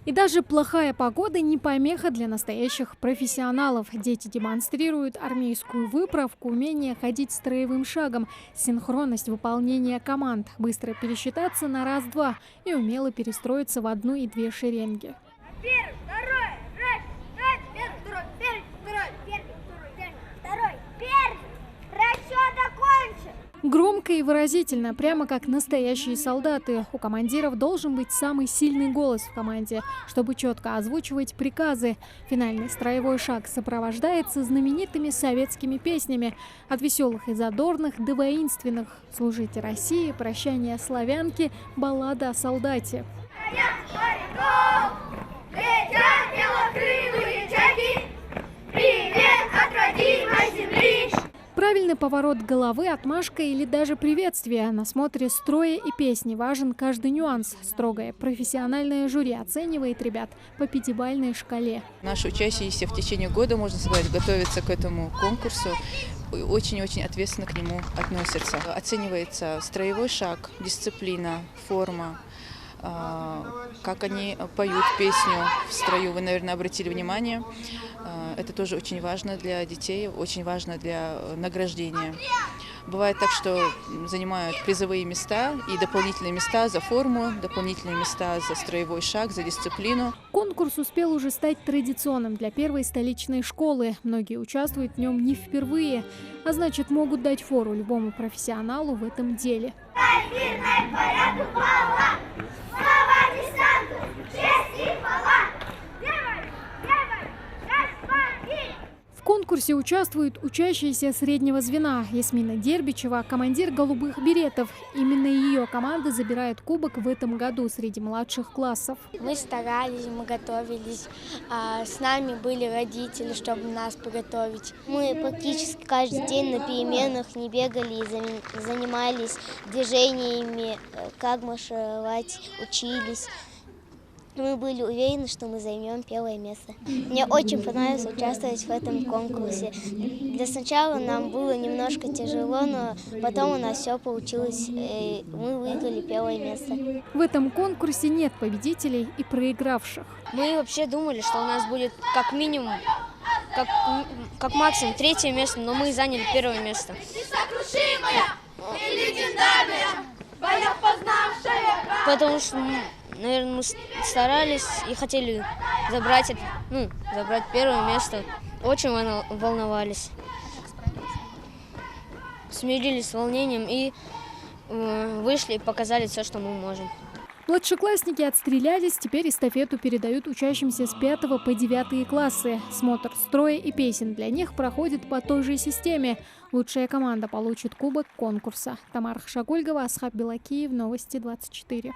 И даже плохая погода не помеха для настоящих профессионалов. Дети демонстрируют армейскую выправку, умение ходить строевым шагом, синхронность выполнения команд, быстро пересчитаться на раз-два и умело перестроиться в одну и две шеренги. Первый, второй, раз, первый, второй, первый, второй, первый. Расчет окончен. Громко и выразительно, прямо как настоящие солдаты. У командиров должен быть самый сильный голос в команде, чтобы четко озвучивать приказы. Финальный строевой шаг сопровождается знаменитыми советскими песнями. От веселых и задорных до воинственных. «Служите России», «Прощание славянки», «Баллада о солдате». Летят белокрылые чайки, привет от родимой земли. Правильный поворот головы, отмашка или даже приветствие. На смотре строя и песни важен каждый нюанс. Строгое профессиональное жюри оценивает ребят по пятибалльной шкале. Наши учащиеся в течение года, можно сказать, готовятся к этому конкурсу. Очень-очень ответственно к нему относятся. Оценивается строевой шаг, дисциплина, форма. Как они поют песню в строю, вы, наверное, обратили внимание. Это тоже очень важно для детей, очень важно для награждения. Бывает так, что занимают призовые места и дополнительные места за форму, дополнительные места за строевой шаг, за дисциплину. Конкурс успел уже стать традиционным для первой столичной школы. Многие участвуют в нем не впервые, а значит, могут дать фору любому профессионалу в этом деле. В конкурсе участвуют учащиеся среднего звена. Ясмина Дербичева, командир «Голубых беретов». Именно ее команда забирает кубок в этом году среди младших классов. Мы старались, мы готовились. С нами были родители, чтобы нас подготовить. Мы практически каждый день на переменах не бегали и занимались движениями, как маршировать, учились. Мы были уверены, что мы займем первое место. Мне очень понравилось участвовать в этом конкурсе. Для сначала нам было немножко тяжело, но потом у нас все получилось, и мы выиграли первое место. В этом конкурсе нет победителей и проигравших. Мы вообще думали, что у нас будет как минимум, как максимум третье место, но мы заняли первое место. Несокрушимая и легендарная, боев познавшая. Потому что, наверное, мы старались и хотели забрать первое место. Очень волновались. Смирились с волнением и вышли и показали все, что мы можем. Младшеклассники отстрелялись, теперь эстафету передают учащимся с 5 по 9 классы. Смотр строя и песен для них проходит по той же системе. Лучшая команда получит кубок конкурса. Тамара Хашагульгова, Асхаб Белакиев, Новости 24.